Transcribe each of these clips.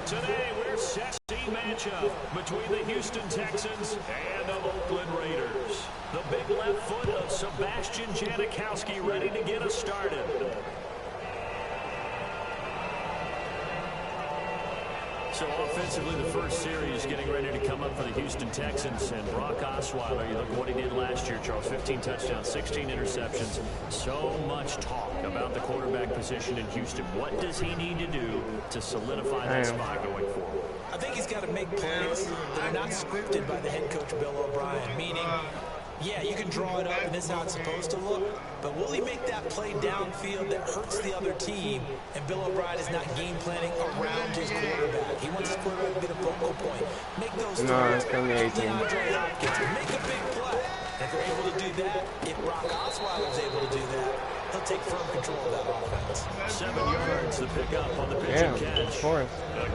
Today, we're set a matchup between the Houston Texans and the Oakland Raiders. The big left foot of Sebastian Janikowski ready to get us started. So offensively, the first series getting ready to come up for the Houston Texans. And Brock Osweiler, you look at what he did last year, Charles, 15 touchdowns, 16 interceptions. So much talk about the quarterback position in Houston. What does he need to do to solidify that spot going forward? I think he's got to make plays that are not scripted by the head coach, Bill O'Brien, meaning, yeah, you can draw it up and this is how it's supposed to look, but will he make that play downfield that hurts the other team? And Bill O'Brien is not game planning around his quarterback. He wants his quarterback to get a focal point. Make those throws. DeAndre Hopkins, make a big play. And if they're able to do that, if Brock Osweiler is able to do that, he'll take firm control of that offense. 7 yards to pick up on the pitch and catch. A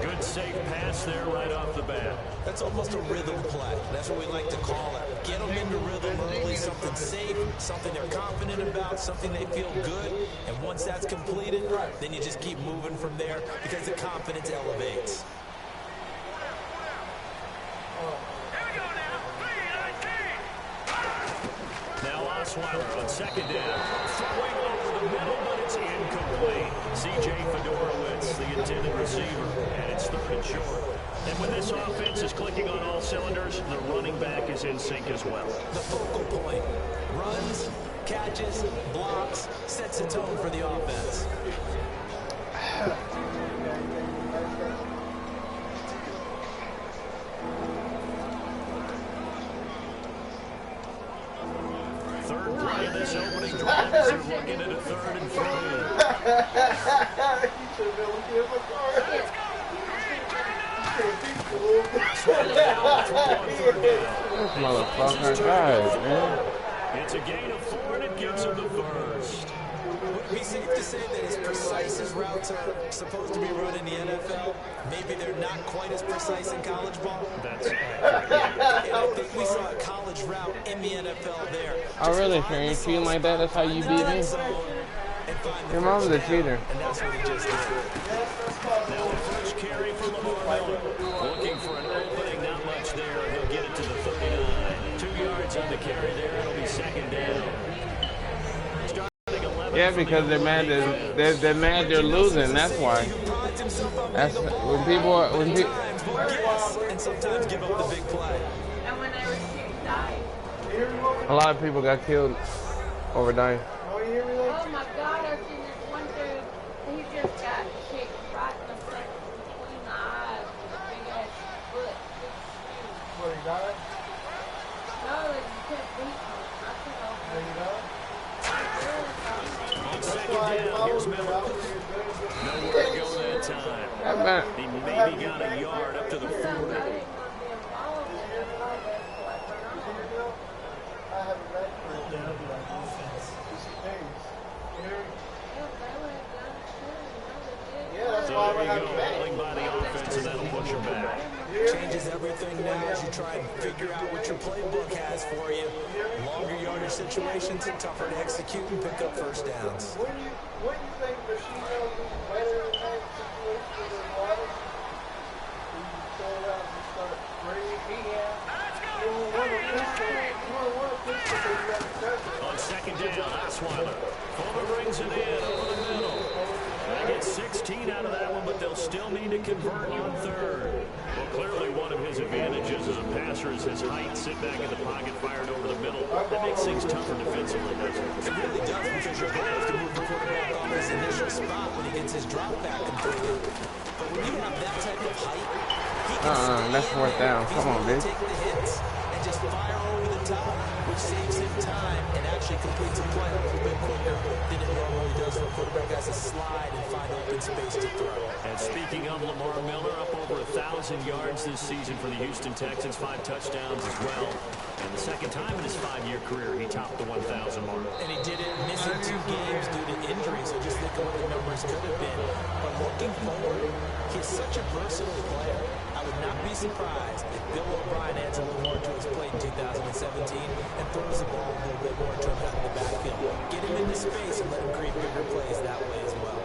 good safe pass there right off the bat. That's almost a rhythm play. That's what we like to call it. Get them into rhythm early, something safe, something they're confident about, something they feel good. And once that's completed, then you just keep moving from there because the confidence elevates. Now Osweiler on second down. Throwing over the middle, but it's incomplete. C.J. Fedorowicz, the intended receiver, and it's 3rd and short. And when this offense is clicking on all cylinders, the running back is in sync as well. The focal point. Runs, catches, blocks, sets a tone for the offense. Third play of this opening drive as they're looking at a 3rd and 3. This motherfucker guys, man. It's a gain of 4 and it gives him the first. Would it be safe to say that as precise as routes are supposed to be run in the NFL, maybe they're not quite as precise in college ball? That's and I think we saw a college route in the NFL there. Oh, really? Sure, you treat him like that? That's how you beat me? Your mom's a cheater. And that's what he just did. Now the first carry for Lamar Miller. Looking for an opening, not much there. He'll get it to the 39. 2 yards on the carry there. It'll be 2nd down. Yeah, because they're mad. They're mad. They're losing. That's why. That's when people. And sometimes give up the big play. And when they were shooting dice. A lot of people got killed over dying. Oh my God! I've seen this one dude. He just got kicked right in the face between the eyes with a big ass foot. What, he died? No, they kept beating him. I took over. There you go. On 2nd down, here's Miller. Nowhere to go that time. He maybe got a yard up to the 40. So there you go, rolling by the offense, and that'll push him back. Changes everything now as you try and figure out what your playbook has for you. Longer yardage situations are tougher to execute and pick up first downs. What do you think Rashid is better in that situation than Water? You throw it out and you start breathing. You don't want to push it, but you got to touch it. On 2nd down, Osweiler. Fuller brings it in over the middle. They get 16 out of that one, but they'll still need to convert on 3rd. Well, clearly one of his advantages as a passer is his height. Sit back in the pocket, fired over the middle. That makes things tougher defensively, doesn't it? It really does, because your goal is to move the quarterback off his initial spot when he gets his drop back completed. But when you have that type of height, he can that's 4th down. Come on, bitch. take the hits and just fire over the top, which saves him time and actually completes a play a little bit quicker than it normally does when a quarterback has to slide and find open space to throw. And speaking of Lamar Miller, up over 1,000 yards this season for the Houston Texans, 5 touchdowns as well. And the second time in his 5-year career, he topped the 1,000 mark. And he did it missing 2 games due to injury, so just think of what the numbers could have been. But looking forward, he's such a versatile player. I would not be surprised if Bill O'Brien adds a little more to his play in 2017 and throws the ball a little bit more to him out in the backfield. Get him into space and let him create bigger plays that way as well.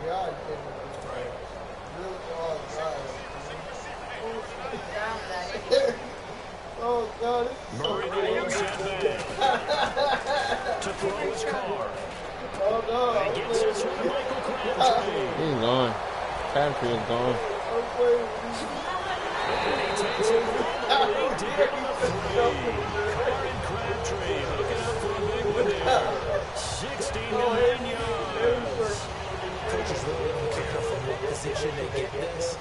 God, you can't make this right. Really, oh, God. Oh, God. Murray the one set back. To throw his car. Oh, no. And he gets this one to Michael Crabtree. He's gone. Crabtree is gone. And he takes it all the way down the 3. Carr and Crabtree hooking up for a big one there. 69 yards. Coaches really don't care from what position they get this,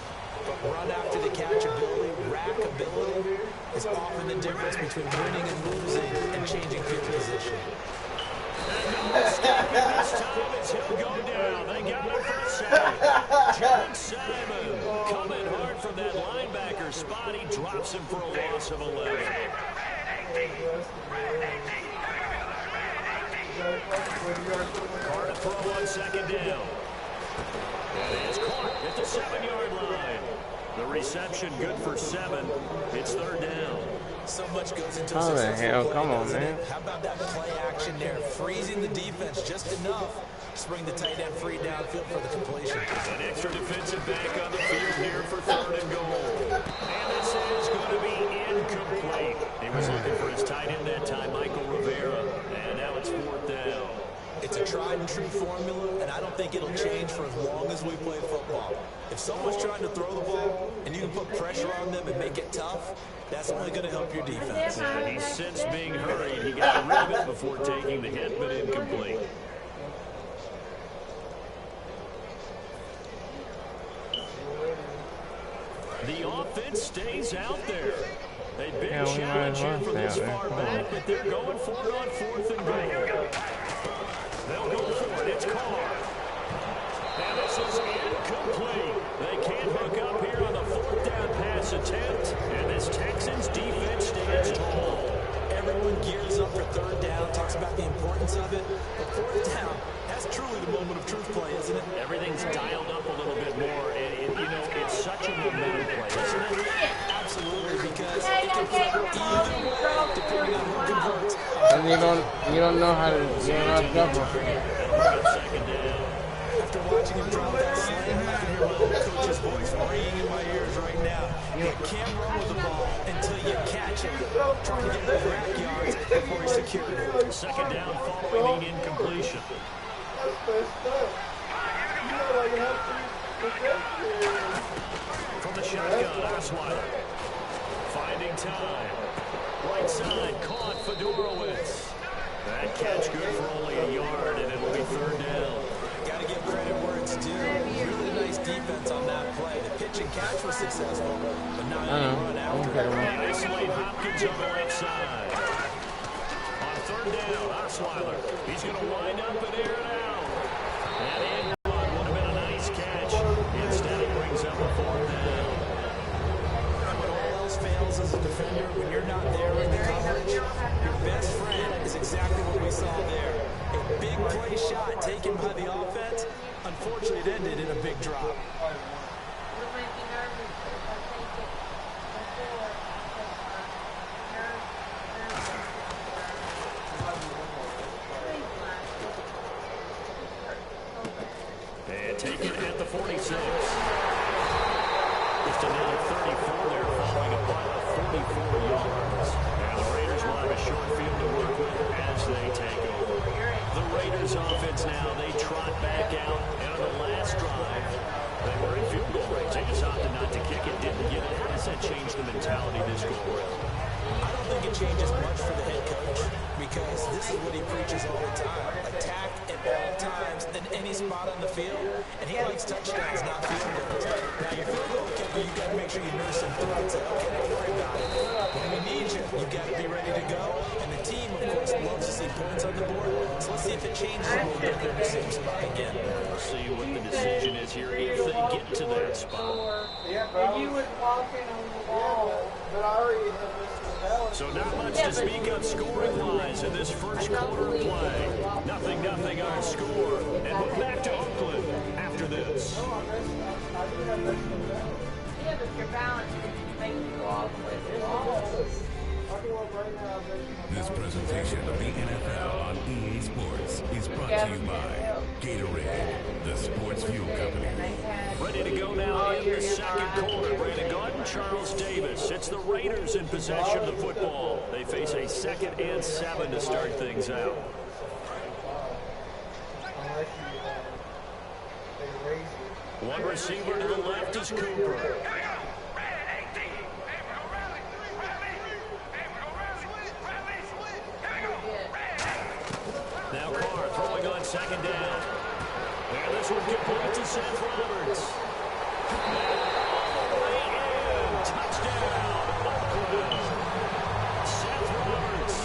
but run after the catch ability, rack ability is often the difference between winning and losing and changing field position. This time as he'll go down. They got him for a sack. John Simon coming hard from that linebacker spot. He drops him for a loss of 11. Carr to throw on second down. And it's caught at the 7-yard line. The reception good for 7. It's third down. So much goes into a How the successful hell? play, Come on, doesn't man. it? How about that play action there, freezing the defense just enough to bring the tight end free downfield for the completion. An extra defensive back on the field here for third and goal. And this is going to be incomplete. He was looking for his tight end that time, Michael Rivera. And now it's fourth down. It's a tried and true formula, and I don't think it'll change for as long as we play football. If someone's trying to throw the ball and you can put pressure on them and make it tough, that's only going to help your defense. He's since being hurried. He got rid of it before taking the hit, but incomplete. The offense stays out there. A big challenge here from this far back, but they're going for it on fourth and goal. They'll go for it. It's Carr. And this is incomplete. They can't hook up here on the fourth down pass attempt. And this Texans defense stands tall. Everyone gears up for third down, talks about the importance of it. But fourth down, that's truly the moment of truth play, isn't it? Everything's dialed up a little bit more. And you know, it's such a momentum play, isn't it? Absolutely, because it can flip either way depending on who converts. And you don't know how to double. Second down. After watching him drop that slam, I can hear my old coach's voice ringing in my ears right now. You can't run with the ball until you catch it. Trying to get those rack yards before he secured it. Second down following the incompletion. That's messed up. You know, like, have to protect From the shotgun, Osweiler. Finding time. Right side, caught Fedorowicz. That catch good for only a yard, and it'll be third down. Got to give credit where it's due. Really nice defense on that play. The pitch and catch was successful, but not any run after it. And isolate Hopkins on the left side. On third down, Osweiler. He's going to wind up and air it out. And in would have been a nice catch. Instead, it brings up a fourth down. When all else fails as a defender, when you're not there in the coverage, your best friend is exactly what we saw there. A big play shot taken by the offense. Unfortunately, it ended in a big drop. And taken at the 46. Just another 34 there following a punt of 44 yards. And the Raiders will have a short field to work with as they take over. The Raiders offense now, they trot back out. And on the last drive, they were in field goal range. They just opted not to kick it, didn't get it. How does that change the mentality this go around? I don't think it changes much for the head coach because this is what he preaches all the time. Attack at all times in any spot on the field, and he likes touchdowns, not field goals. Now, your field goal kicker, you got to make sure you nurse him through and say, okay, don't worry about it. When we need you, you got to be ready to go. And the team, of course, loves to see points on the board. So let's see if it changes a little bit in the same spot again. We'll see what the decision is here if they get to that spot. Yeah, but you was walking on the wall. But I already had missed the balance. So not much to speak of scoring-wise in this first quarter of play. 0-0 our score. And we're back to Oakland after this. Yeah, but your balance makes you walk with it. This presentation of the NFL on EA Sports is brought to you by Gatorade, the sports fuel company. Ready to go now in the second quarter. Brandon Gordon, Charles Davis. It's the Raiders in possession of the football. They face a 2nd and 7 to start things out. One receiver to the left is Cooper. Now Carr throwing on 2nd down. And this one complete to Seth Roberts. Touchdown, Oakland. Seth Roberts,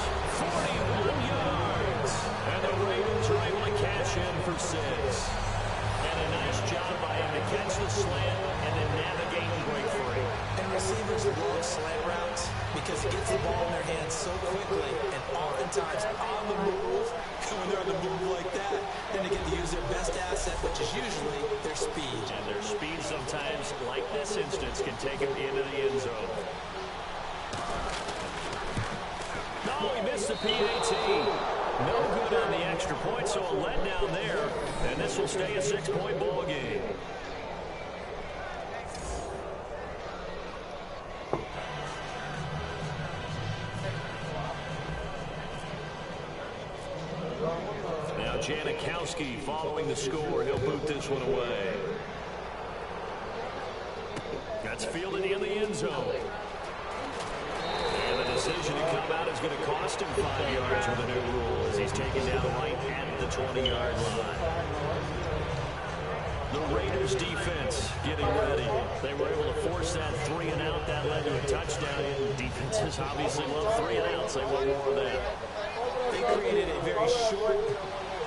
41 yards. And the Raiders are able to cash in for 6. And a nice job by him to catch the slant and then navigate and break free. And receivers love slant routes because it gets the ball in their hands so quickly and oftentimes on the move. When they're on the move like that, then they get to use their best asset, which is usually their speed. And their speed sometimes, like this instance, can take them into the end zone. No, he missed the PAT. No good on the extra point, so a letdown there. And this will stay a 6-point ball game. Now Janikowski following the score. He'll boot this one away. That's fielded in the end zone. And the decision to come out is going to cost him 5 yards with the new rule as he's taken down right at the 20-yard line. The Raiders defense getting ready. They were able to force that 3 and out. That led to a touchdown. And defenses obviously love 3 and outs. They want more of that. They created a very short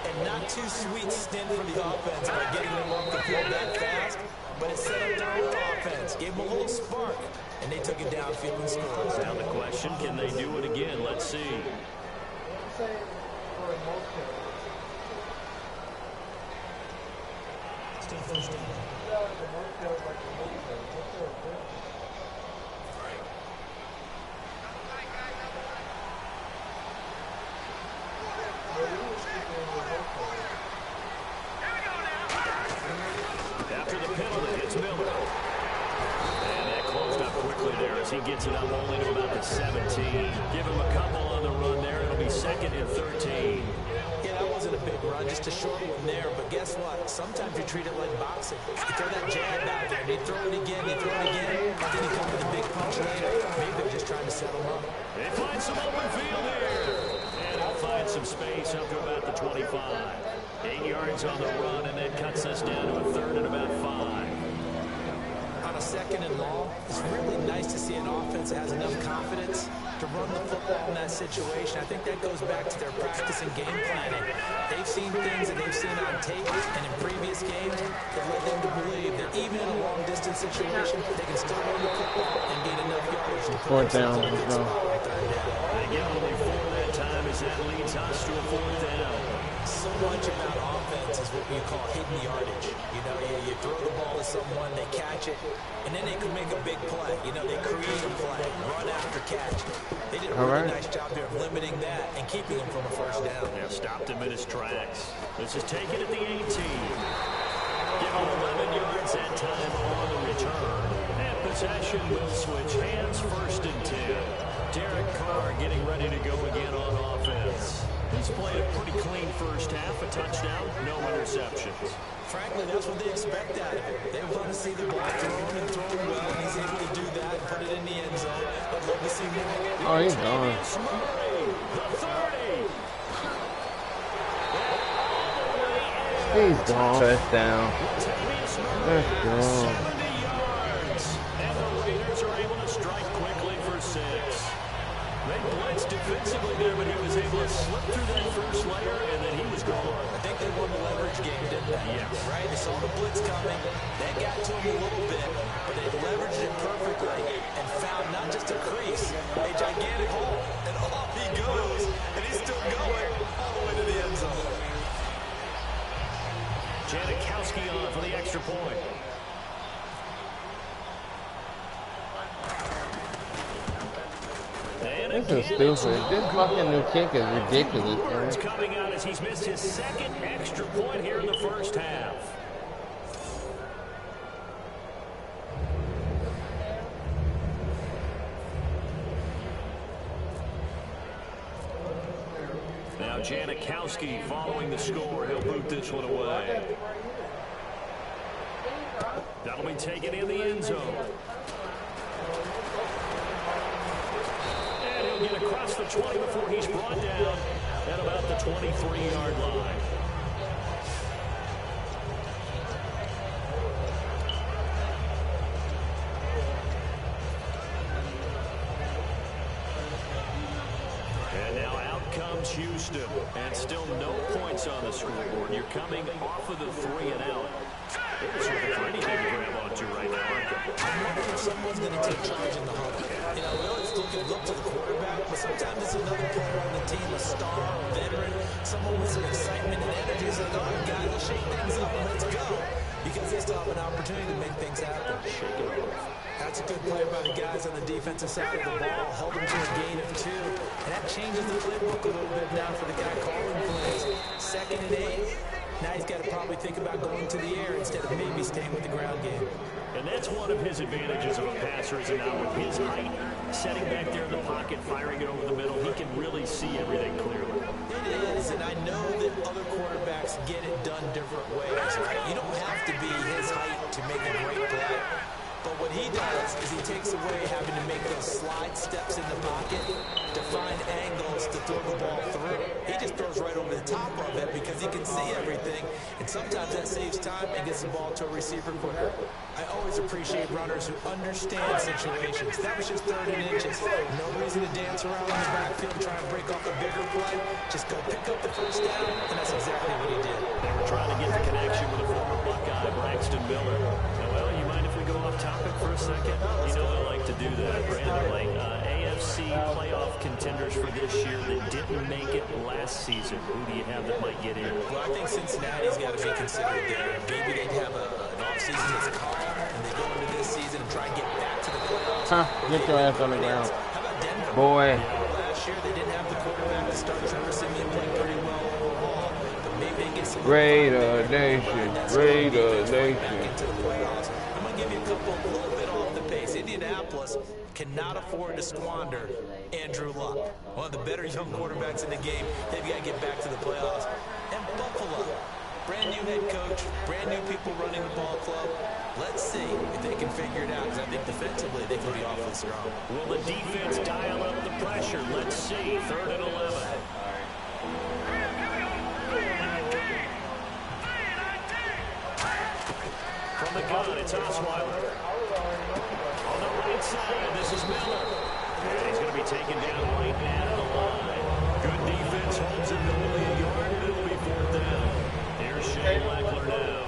and not too sweet stint for the offense by getting them off the field that fast, but it set up their own offense, gave them a little spark, and they took it downfield and scored. Now the question, can they do it again? Let's see. Still first down. After the penalty, it's Miller. And that closed up quickly there as he gets it up only to about the 17. Give him a couple on the run there. It'll be 2nd and 13. Yeah, that wasn't a big run, just a short one there. But guess what? Sometimes you treat it like boxing. You throw that jab out there, and you throw it again, you throw it again, and then you come with a big punch later. Maybe they're just trying to settle him up. They find some open field here. And he'll find some space up to about the 25. 8 yards on the run, and that cuts this down to a 3rd and about 5. On a 2nd and long, it's really nice to see an offense that has enough confidence to run the football in that situation. I think that goes back to their practice and game planning. They've seen things that they've seen on tape and in previous games that led them to believe that even in a long-distance situation, they can still run the football and gain enough yardage to put themselves in a good spot on 3rd down. They get only 4 that time as that leads us to a 4th down. So much about offense is what we call hidden yardage. You know, you throw the ball to someone, they catch it, and then they can make a big play. You know, they create a play, run after catch. They did a really nice job there of limiting that and keeping him from a 1st down. Yeah, stopped him in his tracks. This is taken at the 18. Give him 11 yards that time on the return. And possession will switch hands, 1st and 10. Derek Carr getting ready to go again on offense. He's played a pretty clean first half, a touchdown, no interceptions. Frankly, that's what they expect out of him. They want to see the ball thrown and thrown well, and he's able to do that and put it in the end zone. But let me see more. Oh, he's gone. The 30. He's gone. Touchdown. Let's go. 70 yards. And the Raiders are able to strike quickly for 6. They blitzed defensively there, but he was able to slip through that first layer, and then he was gone. I think they won the leverage game, didn't they? Yes. Right? They saw the blitz coming. That got to him a little bit, but they leveraged it perfectly and found not just a crease, a gigantic hole. And off he goes, and he's still going all the way to the end zone. Janikowski on for the extra point. And This is stupid. This fucking new kick is ridiculous, Words man. coming out as he's missed his second extra point here in the first half. Now Janikowski following the score. He'll boot this one away. That'll be taken in the end zone. And he'll get across the 20 before he's brought down at about the 23-yard line. And now out comes Houston. And still no points on the scoreboard. You're coming off of the 3 and out. They're just looking for anything to grab onto right now, aren't they? I'm wondering if someone's going to take charge in the huddle. You know, we always look to the quarterback, but sometimes it's another player on the team, a star, a veteran, someone with some excitement and energy. It's like, all right, guys, let's shake things up and let's go. Because they still have an opportunity to make things happen. Shake it up. That's a good play by the guys on the defensive side of the ball. Held them to a gain of 2. And that changes the playbook a little bit now for the guy calling plays. 2nd and 8. Now he's got to probably think about going to the air instead of maybe staying with the ground game. And that's one of his advantages of a passer is now with his height, setting back there in the pocket, firing it over the middle. He can really see everything clearly. It is, and I know that other quarterbacks get it done different ways. Right? You don't have to be his height to make a great play. But what he does is he takes away having to make those slide steps in the pocket to find angles to throw the ball through. He just throws right over the top of it because he can see everything. And sometimes that saves time and gets the ball to a receiver quicker. I always appreciate runners who understand situations. That was just 30 inches. No reason to dance around in the backfield trying to break off a bigger play. Just go pick up the first down, and that's exactly what he did. They were trying to get the connection with a former Buckeye, Braxton Miller. Well, you mind if we go off topic for a second? You know I like to do that, randomly. AFC playoff contenders for this year that didn't make it last season. Who do you have that might get in? Well, I think Cincinnati's got to be considered there. Maybe they'd have an offseason that's calm, and they go into this season and try and get back to the playoffs. Get your ass on the ground. How about Denver? Boy. Last year, they didn't have the quarterback to start. Trevor Siemian played pretty well overall, but maybe they get some... Raider Nation. Raider Nation. Back into the playoffs. I'm going to give you a couple, a little bit off the pace. Indianapolis cannot afford to squander Andrew Luck, one of the better young quarterbacks in the game. They've got to get back to the playoffs. And Buffalo, brand new head coach, brand new people running the ball club. Let's see if they can figure it out, because I think defensively they can be awfully strong. Will the defense dial up the pressure? Let's see. 3rd and 11. From the gun, it's Osweiler. On the right side, this is Miller. And he's going to be taken down right now to the line. Good defense holds him to only a yard, and it'll be 4th down. Here's Shane Leckler now,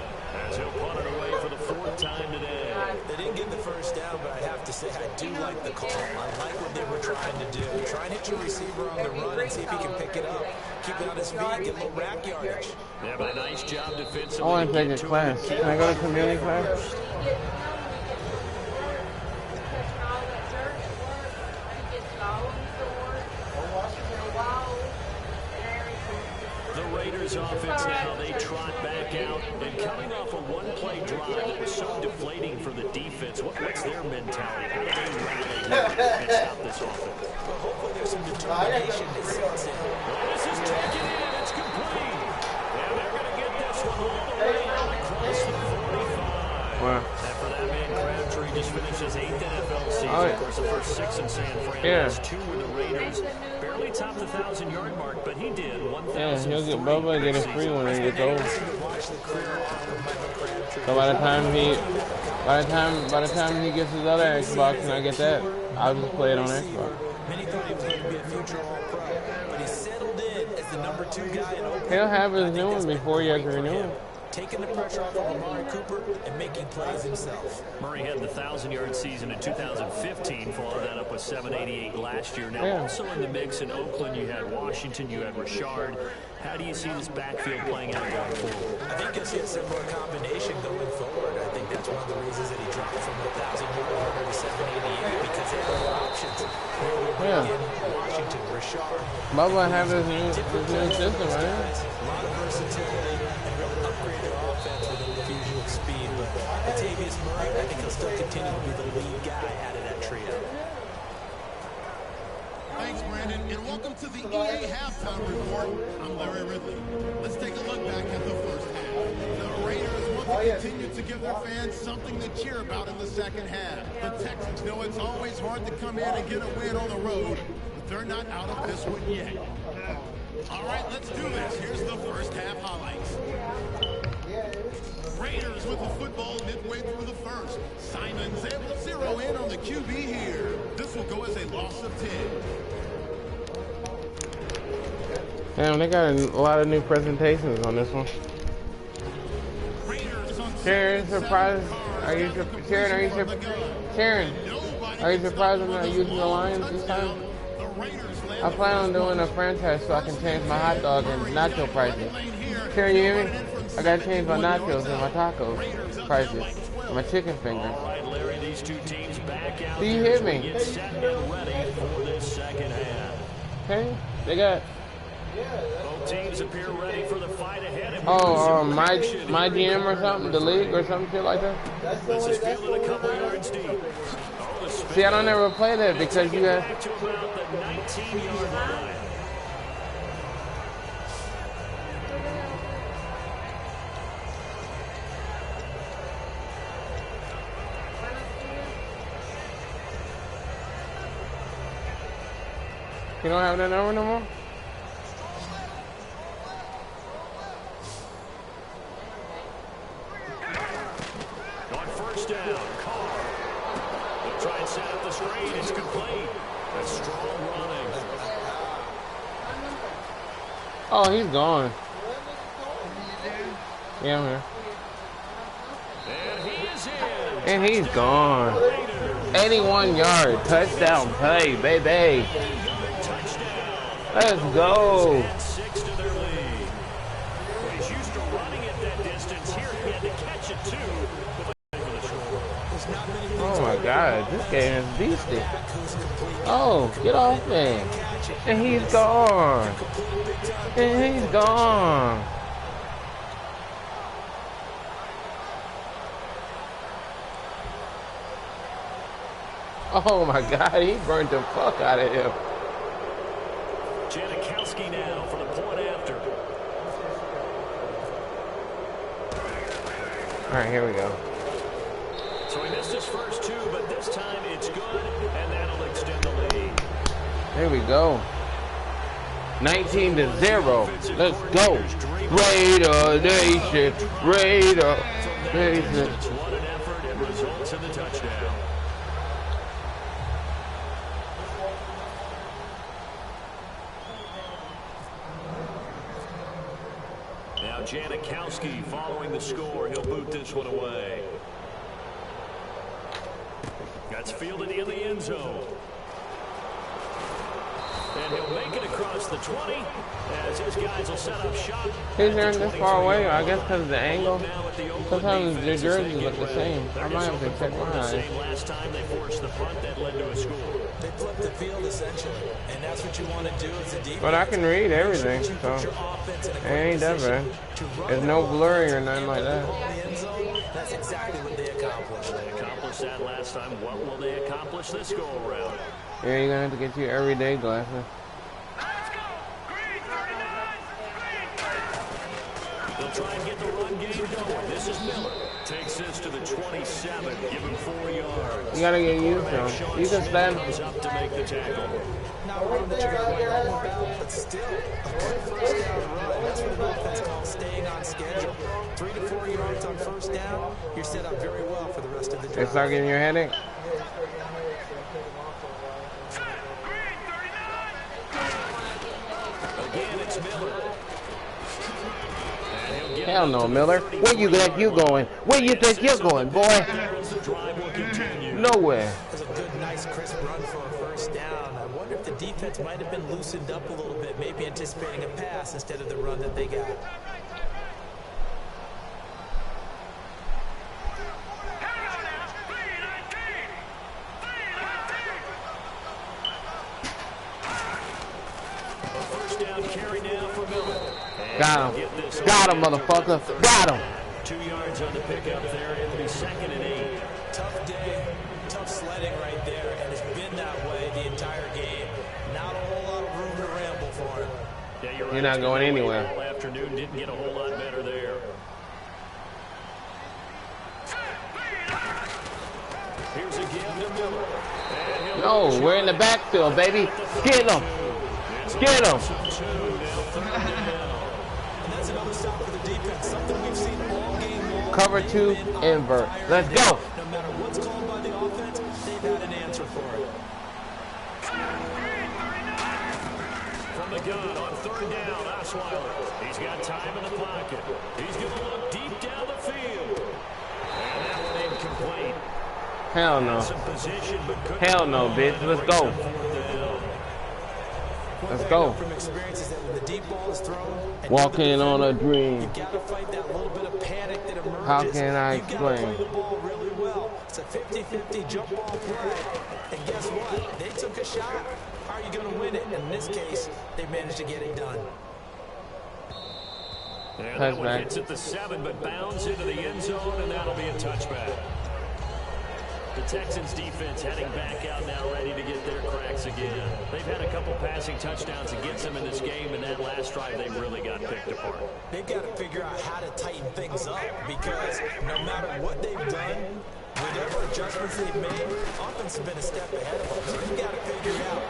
as he'll punt it away for the 4th time today. They didn't get the first down, but I have to say I do like the call. I like what they were trying to do. Try and hit your receiver on the run and see if he can pick it up. Keep it on his feet, get a little rack yardage. Yeah, but a nice job defensively. I want to take a class. Can I go to community class? The Raiders offense now, they trot back out, and coming off a one-play drive that was so deflating for the defense, what's their mentality? How do they regulate and stop this offense? Well, hopefully there's some determination that sets in. Well, this is taken in, it's complete. And they're going to get this one all the way out across the 45. Wow. And for that man, Crabtree just finished his 8th NFL season. Of course, the first 6 in San Fran. Yeah. 2 with the Raiders. Barely topped the 1,000-yard mark, but he did. Yeah, he'll get Bubba get a free one when he gets old. So by the time he gets his other Xbox and I get that, I'll just play it on Xbox. Many thought he was going to be a future All-Pro, but he settled in as the number 2 guy in Oakland. He'll have his new one before he has to renew it. Taking the pressure off of Amari Cooper and making plays himself. Murray had the 1,000-yard season in 2015, followed that up with 788 last year. Now, also in the mix in Oakland, you had Washington, you had Richard. How do you see this backfield playing out going forward? I think you'll see a similar combination going forward. I think that's one of the reasons that he dropped from 1,000-yard runner to 788, because they have other options. Where we bring in Bubba have this new system, right? A lot of versatility and really upgrade their offense with an infusion of speed. But Latavius Murray, I think he'll still continue to be the lead guy out of that trio. Thanks, Brandon, and welcome to the EA Halftime Report. I'm Larry Ridley. Let's take a look back at the first half. The Raiders want to continue to give their fans something to cheer about in the second half. The Texans know it's always hard to come in and get a win on the road, but they're not out of this one yet. All right, let's do this. Here's the first half highlights. Raiders with the football midway through the first. Simon's able to zero in on the QB here. This will go as a loss of 10. Damn, they got a lot of new presentations on this one. Sharon, surprised? Are you Sharon? Are you surprised I'm not using the Lions this time? I plan on doing a franchise so I can change my hot dog and nacho prices. Sharon, you hear me? I gotta change my nachos and my tacos prices and my chicken fingers. All right, Larry, these two teams back out. Do you hear me? Get set and ready for this second half. Okay, they got. Both teams appear ready for the fight ahead. Oh, my GM or something, the league or some shit like that. This is fielded a couple yards deep. See, I don't ever play that because you have. Back to about the 19-yard line. You don't have that number no more? On first down, Carr. They'll try and set up the screen. It's complete. That's strong running. Oh, he's gone. Yeah, I'm here. And he is in. And he's gone. 81 yard touchdown play, baby. Let's go. Add 6 to their lead. He's used to running at that distance. Here he had to catch it too. Oh my God, this game is beastie. Oh, get off me. And he's gone. And he's gone. Oh my God, he burned the fuck out of him. Janikowski now for the point after. All right, here we go. So he missed his first 2, but this time it's good, and that'll extend the lead. There we go. 19-0. Let's go. Raider Nation. Raider Nation. What an effort. It results in the touchdown. Now Janikowski following the score. He'll boot this one away. That's fielded in the end zone. And he'll make it across the 20 as his guys will set up shop. He's running this far away, I guess because of the angle. Sometimes their jerseys look the same. I might have to check my eyes. Last time they forced the punt that led to a score. They flipped the field essentially, and that's what you want to do as a defense. But I can read everything, so it ain't that bad. There's no blurring or nothing like that. That's exactly what they accomplished. They accomplished that last time. What will they accomplish this go around? Yeah, you're gonna have to get your everyday glasses. They'll try and get the run game going. This is Miller. Takes this to the 27. Give him 4 yards. You gotta get used to them. You can stand. Comes up to make the tackle. Not one that you got to worry about, but still a good first down run. That's what the offense calls staying on schedule. 3 to 4 yards on first down. You're set up very well for the rest of the drive. They start getting your headache. Again, it's Miller. Hell no, Miller. Where you think you going? Where you think you're going, boy? Nowhere. That's a good, nice, crisp run for a first down. I wonder if the defense might have been loosened up a little bit, maybe anticipating a pass instead of the run that they got. Got him. Got him, motherfucker. Got him. 2 yards on the pickup there. It'll be 2nd and 8. Tough day, tough sledding right there, and it's been that way the entire game. Not a whole lot of room to ramble for him. Yeah, you're right. You're not going anywhere. All afternoon didn't get a whole lot better there. Here's a give to Miller. No, we're in the backfield, baby. Get him. Get him. And that's another stop for the defense, something we've seen all game long. Cover 2, invert. Let's go. No matter what's called by the offense, they've had an answer for it. From the gun on 3rd down, Osweiler. He's got time in the pocket. He's going to look deep down the field. And that one incomplete. Hell no. Hell no, bitch. Let's go. Let's go. From experiences that when the deep ball is thrown, Walking on a dream. you got to fight that little bit of panic that emerges. How can I You got to explain? play the ball really well. It's a 50-50 jump ball play. And guess what? They took a shot. How are you going to win it? And in this case, they managed to get it done. Yeah, that one hits at the 7, but bounds into the end zone, and that'll be a touchback. The Texans defense heading back out now, ready to get their cracks again. They've had a couple passing touchdowns against them in this game, and that last drive they really got picked apart. They've got to figure out how to tighten things up because no matter what they've done, whatever adjustments they've made, offense has been a step ahead of them. So you've got to figure it out.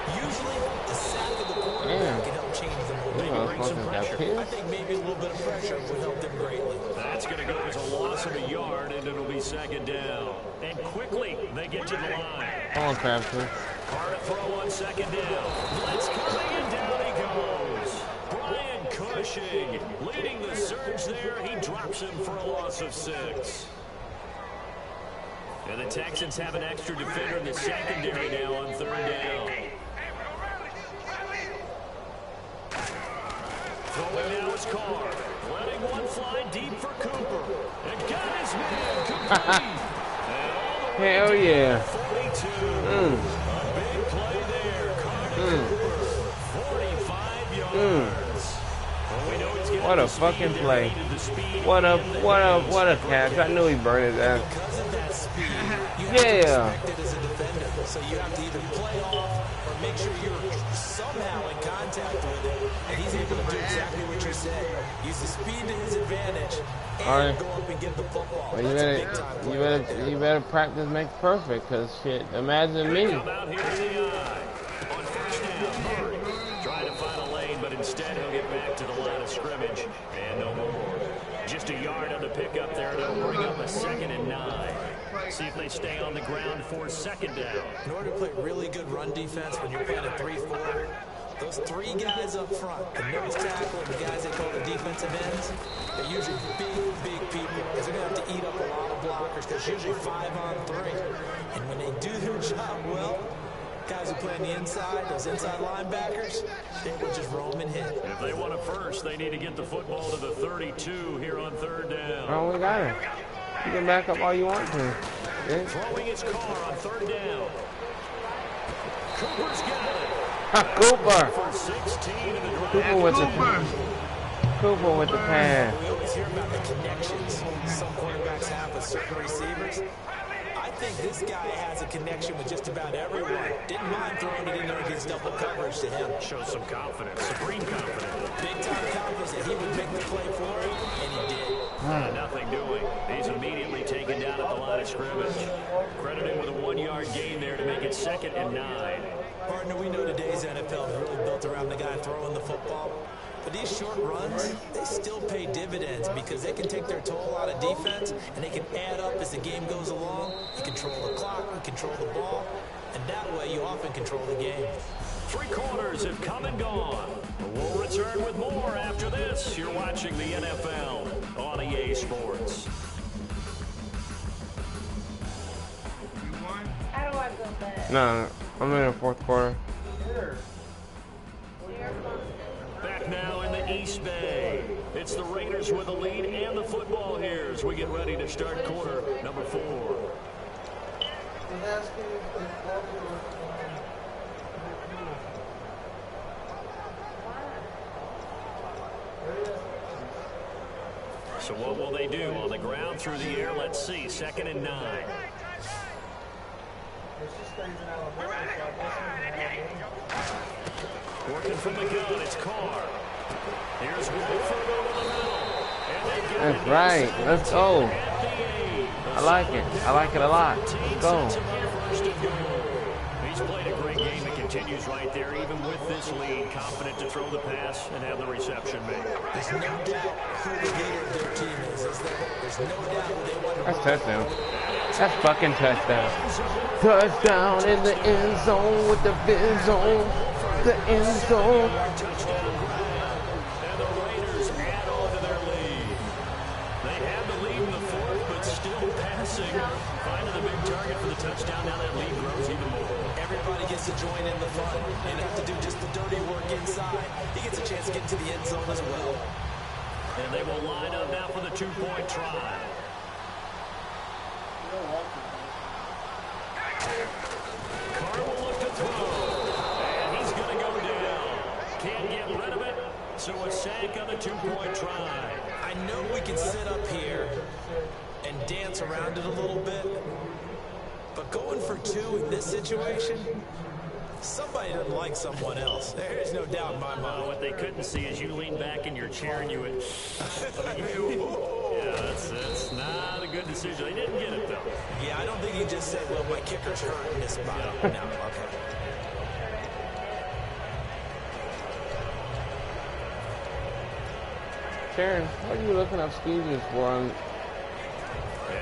Usually, a sack of the quarterback can help change the momentum. Maybe bring some pressure. I think maybe a little bit of pressure would help them greatly. That's going to go as a loss of a yard, and it'll be 2nd down. And quickly, they get to the line. Come on, Crabtree. Hard to throw on 2nd down. Blitz coming, and down he goes. Brian Cushing leading the surge there. He drops him for a loss of 6. And the Texans have an extra defender in the secondary now on 3rd down. Throwing now is Carr. Letting one fly deep for Cooper. And got his man complete. Hell yeah. 42. A big play there. Carr to Cooper. 45 yards. Well, we know he's getting What a the speed fucking there. play. He needed the speed. What a catch. I knew he burned his ass. Because of that speed, you have to Yeah. respect it as a defender. So you have to either play off or make sure you're somehow in contact with it. And he's able to do exactly what you said. Use the speed to his advantage and All right. go up and get the football. Well, That's a big-time play right there. you better practice makes perfect, cause shit, imagine me. Come out here in the eye. On 1st down, Murray trying to find a lane, but instead he'll get back to the line of scrimmage. And no more. Just a yard on the pickup there. It'll bring up a 2nd and 9. See if they stay on the ground for 2nd down. In order to play really good run defense when you're playing a 3-4, those 3 guys up front, the nose tackle, the guys they call the defensive ends, they're usually big people. Because they're going to have to eat up a lot of blockers because usually 5-on-3. And when they do their job well, guys who play on the inside, those inside linebackers, they will just roam and hit. If they want it first, they need to get the football to the 32 here on 3rd down. Oh, we got it. You can back up all you want to. Yeah. Throwing his car on 3rd down. Cooper's got it. Cooper. For 16 in the drive. Cooper with the pass. We always hear about the connections some quarterbacks have with certain receivers. I think this guy has a connection with just about everyone. Didn't mind throwing it in there against double coverage to him. Shows some confidence, supreme confidence. Big-time confidence that he would make the play for him, and he did. Nothing doing. He's immediately taken down at the line of scrimmage. Credited with a 1-yard gain there to make it 2nd and 9. Partner, we know today's NFL is really built around the guy throwing the football. But these short runs, they still pay dividends because they can take their toll out of defense and they can add up as the game goes along. You control the clock, you control the ball, and that way you often control the game. 3 quarters have come and gone. We'll return with more after this. You're watching the NFL on EA Sports. How do I go back? No, I'm in the 4th quarter. Back now in the East Bay. It's the Raiders with the lead and the football here as we get ready to start quarter number 4. So what will they do? On the ground, through the air, let's see. 2nd and 9. Working from the gun, it's Carr. Here's Wolford over the middle. That's right. Let's go. I like it. I like it a lot. Let's go. He's played a great game and continues right there, even with this lead, confident to throw the pass and have the reception made. There's no doubt who the leader of their team is there? There's no doubt who they want to That's touchdown. That's fucking touchdown. Touchdown in the end zone with the end zone. The end zone. Touchdown grab, and the Raiders add on to their lead. They have the lead in the 4th, but still passing. Finding the big target for the touchdown. Now that lead grows even more. Everybody gets to join in the fun. They don't have to do just the dirty work inside. He gets a chance to get into the end zone as well. And they will line up now for the 2-point try. Carr will look to throw. And he's going to go down. Can't get rid of it. So a sack on the 2-point try. I know we can sit up here and dance around it a little bit, but going for 2 in this situation, somebody doesn't like someone else. There's no doubt in my mind. What they couldn't see is you lean back in your chair and you would... yeah, that's not a good decision. They didn't get it, though. Yeah, I don't think he just said, well, my kicker's hurt in this spot. No, okay. Sharon, what are you looking up Skeezy for?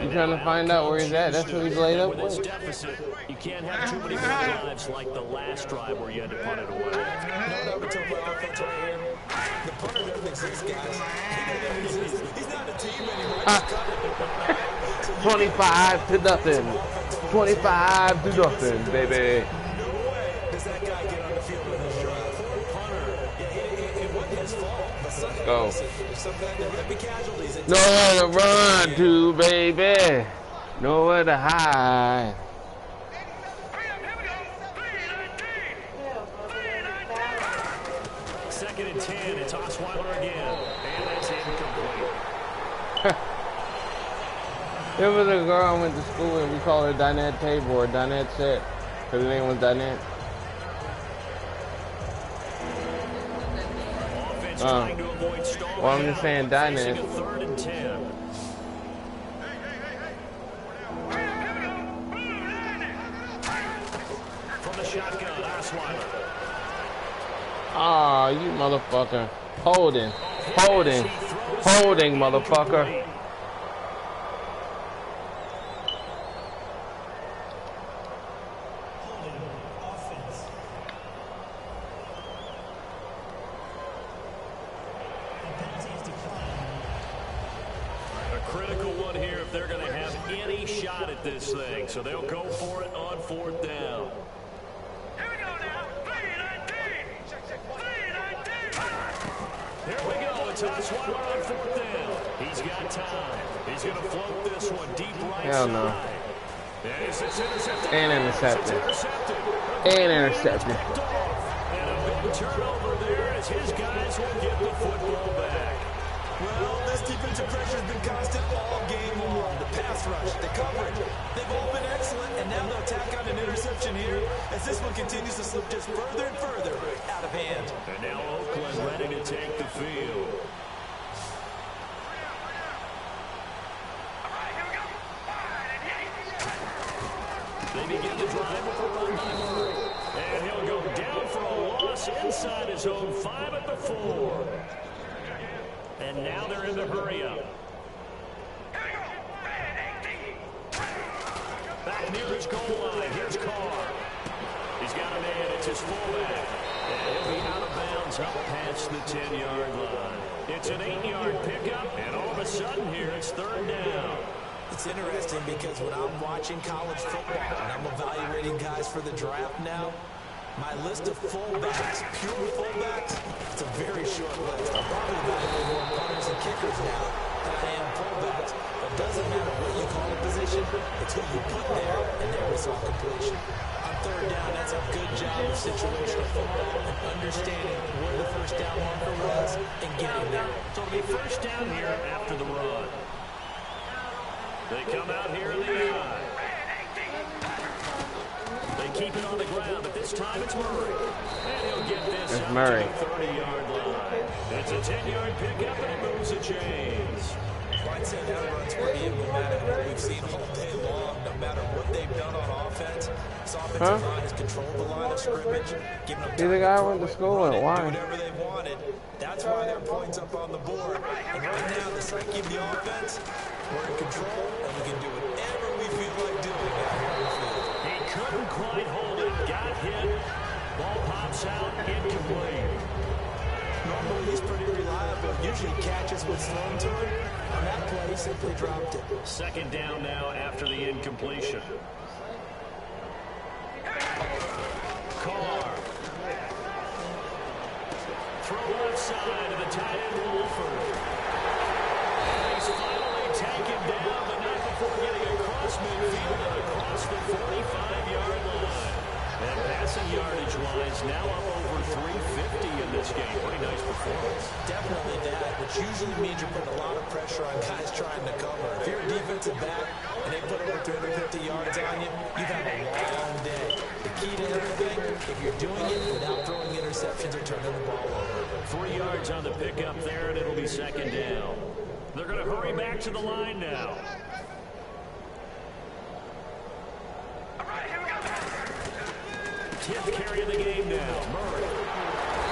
You trying to find out where he's at? That's what he's laid up with. With with? this deficit, you can't have too many more drives like the last drive where you had to punt it away. No, we're talking about offense right here. The punter doesn't exist, guys. He doesn't exist. He's not a team anymore. 25 to nothing. 25 to nothing, baby. No way does that guy get on the field with his drive. Punter, yeah, it wasn't his fault. But sometimes Go. there's some heavy casualties. Nowhere to run to, baby. Nowhere to hide. Second and 10, it's Osweiler again. And it's incomplete. There was a girl I went to school with. We called her Dinette Table or Dinette Set. Her name was Dinette. Offense trying to avoid stalling Well, I'm just out, saying facing Dinette. a 3rd and 10. From the shotgun, Osweiler. Aw, you motherfucker. Holding. Holding. Holding, motherfucker. A critical one here if they're going to have any shot at this thing. So they'll go for it on 4th down. Here we go. It's Osweiler on 4th down. He's got time. He's going to float this one deep right Hell no. side. It's intercepted. And intercepted. Intercepted. And intercepted. And a big turnover there as his guys will get the football back. Well, this defensive pressure has been constant all game long. The pass rush, the coverage, they've all been excellent, and now they'll tack on an interception here as this one continues to slip just further and further out of hand. And now Oakland ready to take the field. They begin the drive with a run by Murray. And he'll go down for a loss inside his own 5 at the 4. And now they're in the hurry-up. Back near his goal line. Here's Carr. He's got a man. It's his fullback. And he'll be out of bounds up past the 10-yard line. It's an 8-yard pickup, and all of a sudden here it's 3rd down. It's interesting because when I'm watching college football and I'm evaluating guys for the draft now, my list of fullbacks, pure fullbacks, it's a very short list. I'm probably evaluating more punters and kickers now than I am fullbacks. But it doesn't matter what you call a position, it's who you put there and their result completion. I'm third down, that's a good job of situational football and understanding where the first down marker was and getting there. So it'll be first down here after the run. They come out here in the eye. They keep it on the ground, but this time it's Murray. And he'll get this out Murray. to the 30-yard line. It's a 10-yard pickup, and it moves the chains. I'd say that runs pretty emblematic of what we've seen all day long. No matter what they've done on offense, this offensive line has controlled the line of scrimmage, giving them He's the guy I went to school with. Why? do whatever they wanted. That's why their points up on the board. And right now, the psyche of the offense, we're in control, and we can do whatever we feel like doing out here on the field. He couldn't quite hold it. Got hit. Ball pops out. Incomplete. Normally, he's pretty reliable. Usually catches what's thrown to him. On that play, he simply dropped it. Second down now after the incompletion. Carr. Throw left side to the tight end, Wolford. He's finally taken down, but not before getting across midfield and across the 45-yard line. And passing yardage-wise, now up over 350 in this game. Pretty nice performance. Definitely that, which usually means you're putting a lot of pressure on guys trying to cover. If you're a defensive back and they put over 350 yards on you, you've had a long day. The key to everything, if you're doing it without throwing interceptions or turning the ball over. 3 yards on the pickup there, and it'll be second down. They're going to hurry back to the line now. Tip carry of the game now. Murray.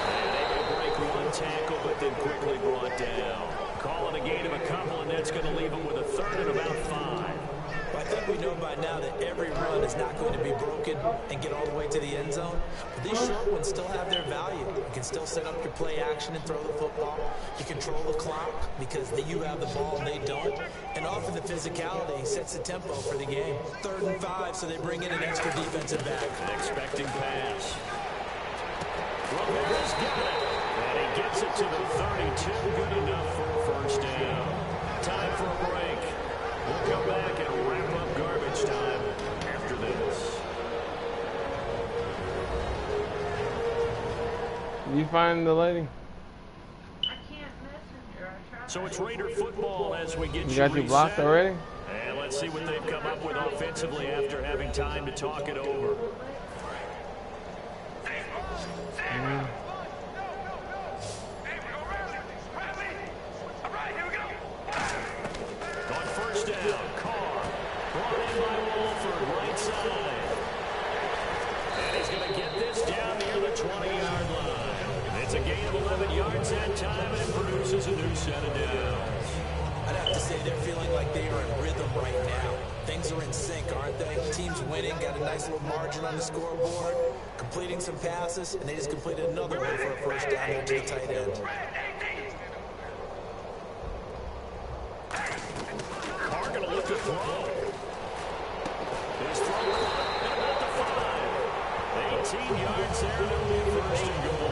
And able to break one tackle, but then quickly brought down. Calling a gain of a couple, and that's going to leave him with a third and about 5. Well, I think we know by now that every run is not going to be broken and get all the way to the end zone. But these short ones still have their value. You can still set up your play action and throw the football. You control the clock because you have the ball and they don't. And often the physicality sets the tempo for the game. 3rd and 5, so they bring in an extra defensive back. An expecting pass. Rivera's got it. And he gets it to the 32. Good enough for a first down. Time for a break. We'll come back and wrap up garbage time after this. You find the lady? I can't messenger. I tried. So it's Raider football as we get You got you reset. blocked already? And let's see what they've come up with offensively after having time to talk it over. On first down, Carr. Brought in by Wolford, right side. And he's going to get this down near the 20-yard line. It's a gain of 11 yards that time, and it produces a new set of downs. I'd have to say they're feeling like they are in rhythm right now. Things are in sync, aren't they? Team's winning, got a nice little margin on the scoreboard, completing some passes, and they just completed another one for a first down there to the tight end. Carr going to look to throw. His throw at about the 5. 18 yards there, and it'll be first and goal.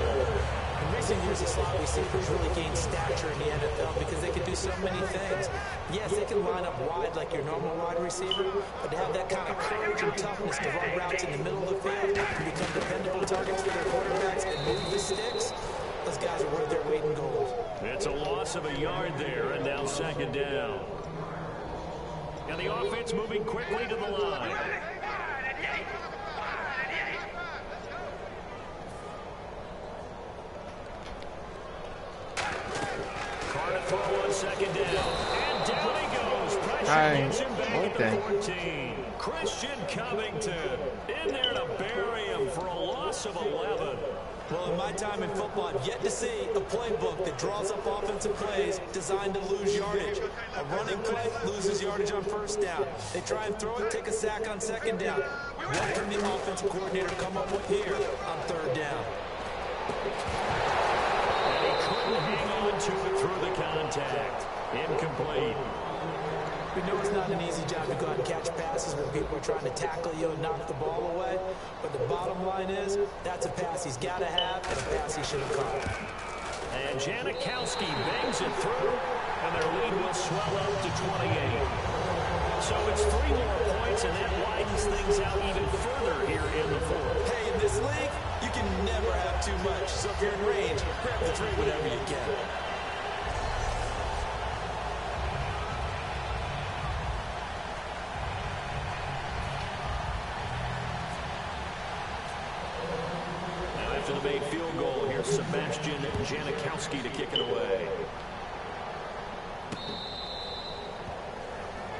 In recent years, the slot receivers really gained stature in the NFL because they can do so many things. Yes, they can line up wide like your normal wide receiver, but to have that kind of courage and toughness to run routes in the middle of the field and become dependable targets for their quarterbacks and move the sticks, those guys are worth their weight in gold. It's a loss of a yard there, and now second down. And the offense moving quickly to the line. Carr to throw on second down. And down he goes. Pressure gets him back at the 14. Christian Covington in there to bury him for a loss of 11. Well, in my time in football, I've yet to see a playbook that draws up offensive plays designed to lose yardage. A running play loses yardage on first down. They try and throw it, take a sack on second down. What can the offensive coordinator come up with here on third down? And he couldn't hang on to it through the contact. Incomplete. We know it's not an easy job to go out and catch passes when people are trying to tackle you and knock the ball away. But the bottom line is, that's a pass he's got to have and a pass he should have caught. And Janikowski bangs it through, and their lead will swell up to 28. So it's 3 more points, and that widens things out even further here in the fourth. too much. So if you're in range, grab the three whenever you can. Now after the made field goal, here's Sebastian Janikowski to kick it away.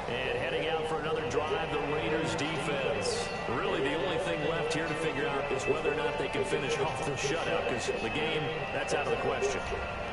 And heading out for another drive, the Raiders defense. Really, the only thing left here to figure out is whether or not they can finish off the shutout, because the game, that's out of the question.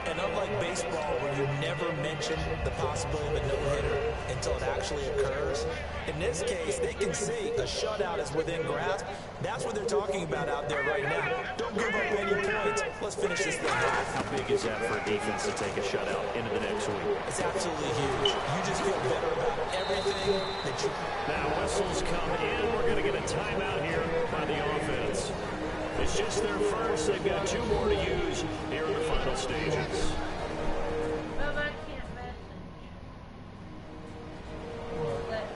And unlike baseball, where you never mention the possibility of a no-hitter until it actually occurs, in this case, they can see a shutout is within grasp. That's what they're talking about out there right now. Don't give up any points. Let's finish this thing off. How big is that for a defense to take a shutout into the next week? It's absolutely huge. You just feel better about everything that you... Now whistles come in. We're going to get a timeout here by the offense. It's just their first. They've got two more to use here in the final stages. But I can't message. Let me.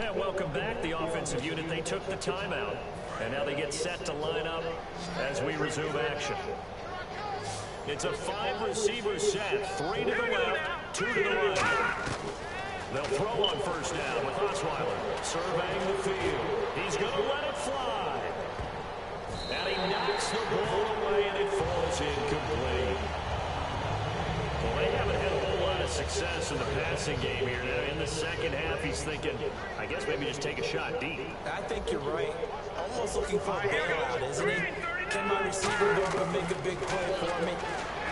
And welcome back, the offensive unit. They took the timeout, and now they get set to line up as we resume action. It's a 5-receiver set, 3 to the left, 2 to the right. They'll throw on first down with Osweiler surveying the field. He's going to let it fly. And he knocks the ball away, and it falls incomplete. Well, they haven't had a whole lot of success in the passing game here. Now, in the second half, he's thinking, I guess maybe just take a shot deep. I think you're right. Almost looking for a bailout, isn't he? Can my receiver go up and make a big play for me?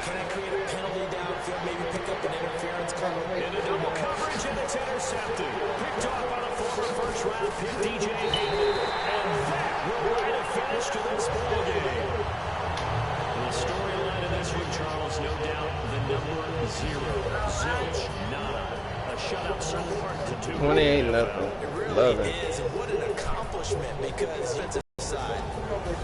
Can I create a penalty downfield, maybe pick up an interference call? Into double coverage, and it's intercepted. Picked off by the former first-round pick, DJ Hayden. And that will write a finish to this ball game. The storyline of this one, Charles, no doubt the number 0. Zilch, nada. A shutout so far to 2. 28 nothing. It really Love it. is, and what an accomplishment, because defensive side,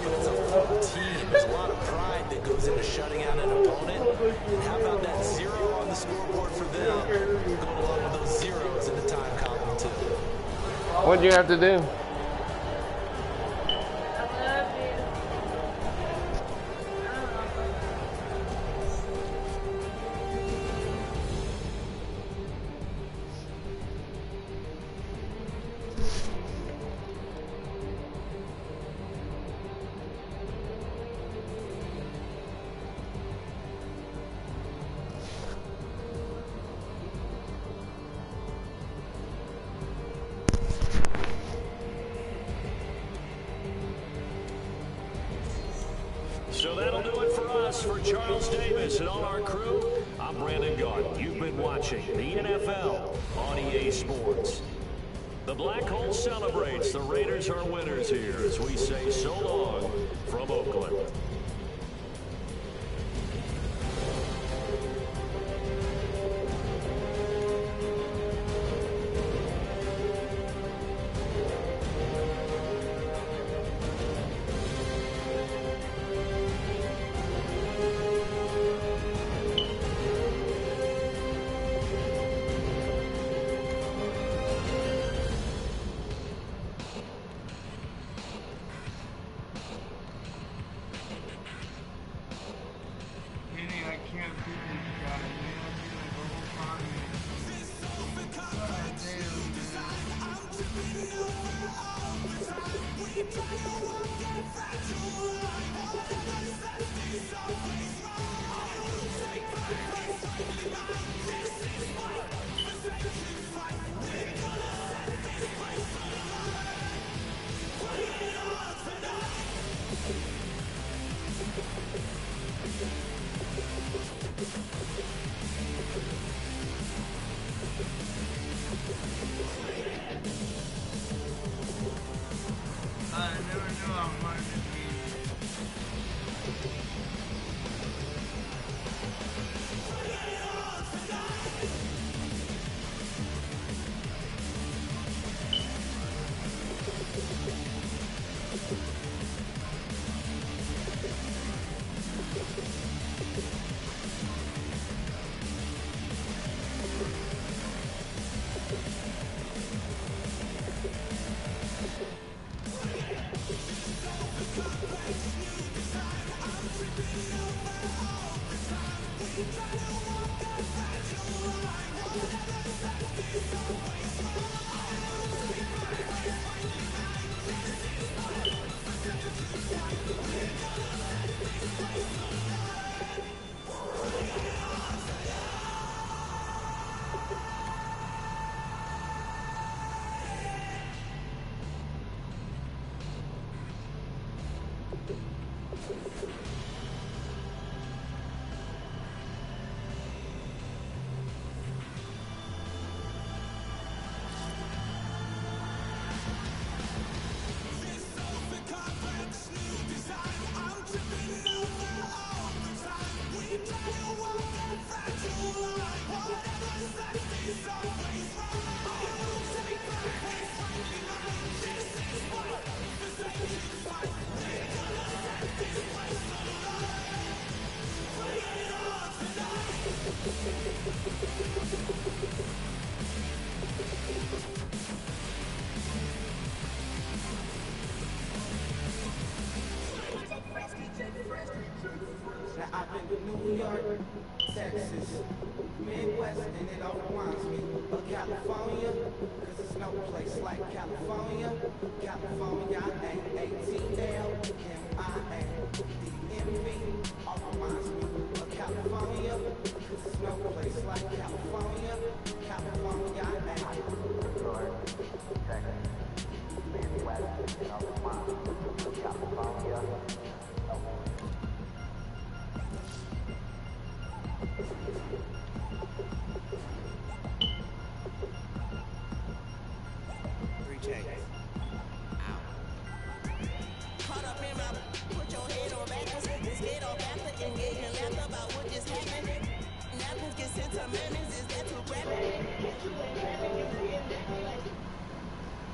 but it's a full team. There's a lot of pride that goes into shutting out an opponent. And how about that 0 on the scoreboard for them, going along with those zeros in the time column, too. What'd you have to do? I love you. So that'll do it for us. For Charles Davis and all our crew, I'm Brandon Garden. You've been watching the NFL on EA Sports. The Black Hole celebrates. The Raiders are winners here as we say so long from Oakland. Now I've been to New York, Texas, Midwest, and it all reminds me of California, cause there's no place like California. California, A-A-T-L-M-I-A-D-M-V.